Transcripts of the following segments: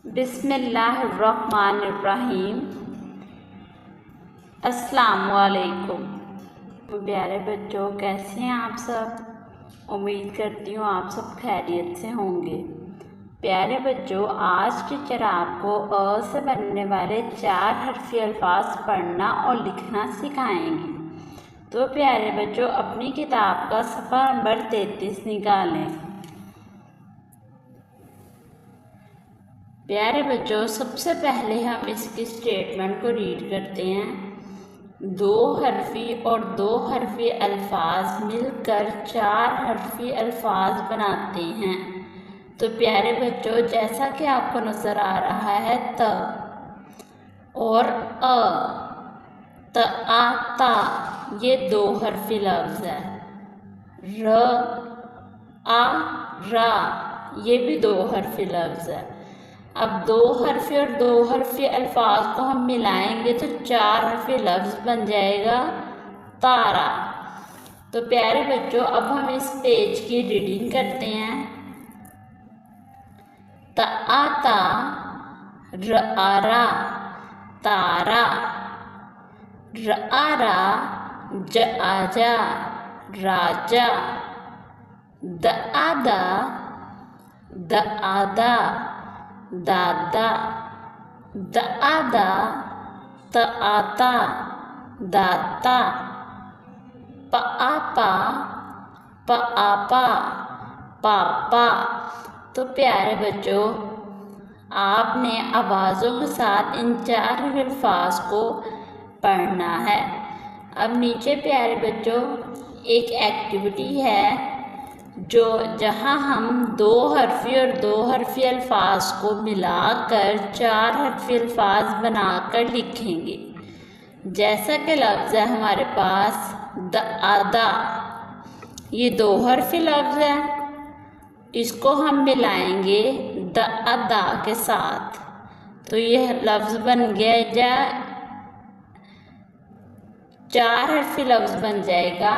बिस्मिल्लाहिर्रहमानिर्रहीम। अस्सलामुअलैकुम। प्यारे बच्चों, कैसे हैं आप सब? उम्मीद करती हूँ आप सब खैरियत से होंगे। प्यारे बच्चों, आज टीचर आपको अ से बनने वाले 4 हर्फी अल्फाज पढ़ना और लिखना सिखाएंगी। तो प्यारे बच्चों, अपनी किताब का सफ़ा नंबर 33 निकालें। प्यारे बच्चों, सबसे पहले हम इसकी स्टेटमेंट को रीड करते हैं। 2 हर्फी और 2 हर्फी अल्फाज मिलकर 4 हर्फी अल्फाज बनाते हैं। तो प्यारे बच्चों, जैसा कि आपको नज़र आ रहा है त और अ, त आ ता, ये 2 हर्फी लफ्ज़ है। र आ रा, ये भी 2 हर्फी लफ्ज़ है। अब 2 हर्फी और 2 हर्फी अल्फाज को हम मिलाएंगे तो 4 हर्फी लफ्ज़ बन जाएगा तारा। तो प्यारे बच्चों, अब हम इस पेज की रीडिंग करते हैं। त आ ता, र आ रा, तारा। र आ रा, ज आ जा, राजा। द आ दा, द आ दा, दादा। द आ दा, त आता, दाता। प आ पा, प आ पा, पापा। तो प्यारे बच्चों, आपने आवाज़ों के साथ इन 4 अल्फाज को पढ़ना है। अब नीचे प्यारे बच्चों एक एक्टिविटी है जहाँ हम 2 हर्फी और 2 हर्फी अल्फाज को मिलाकर 4 हर्फी अल्फाज बनाकर लिखेंगे। जैसा कि लफ्ज़ है हमारे पास द आदा, ये 2 हर्फी लफ्ज़ है। इसको हम मिलाएंगे द अदा के साथ, तो यह लफ्ज़ बन गया 4 हर्फी लफ्ज़ बन जाएगा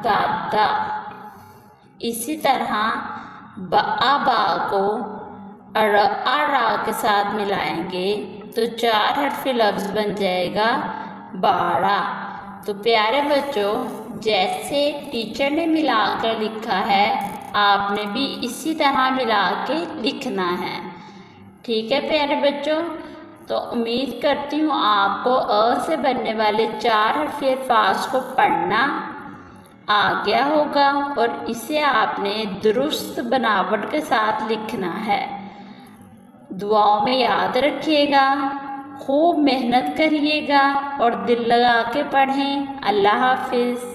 दादा। इसी तरह ब आ बा को अर आ रा के साथ मिलाएंगे तो 4 हर्फी लफ्ज़ बन जाएगा बाड़ा। तो प्यारे बच्चों, जैसे टीचर ने मिलाकर लिखा है, आपने भी इसी तरह मिला के लिखना है। ठीक है प्यारे बच्चों, तो उम्मीद करती हूँ आपको अ से बनने वाले 4 हर्फी अल्फाज को पढ़ना आ गया होगा और इसे आपने दुरुस्त बनावट के साथ लिखना है। दुआओं में याद रखिएगा, खूब मेहनत करिएगा और दिल लगा के पढ़ें। अल्लाह हाफिज़।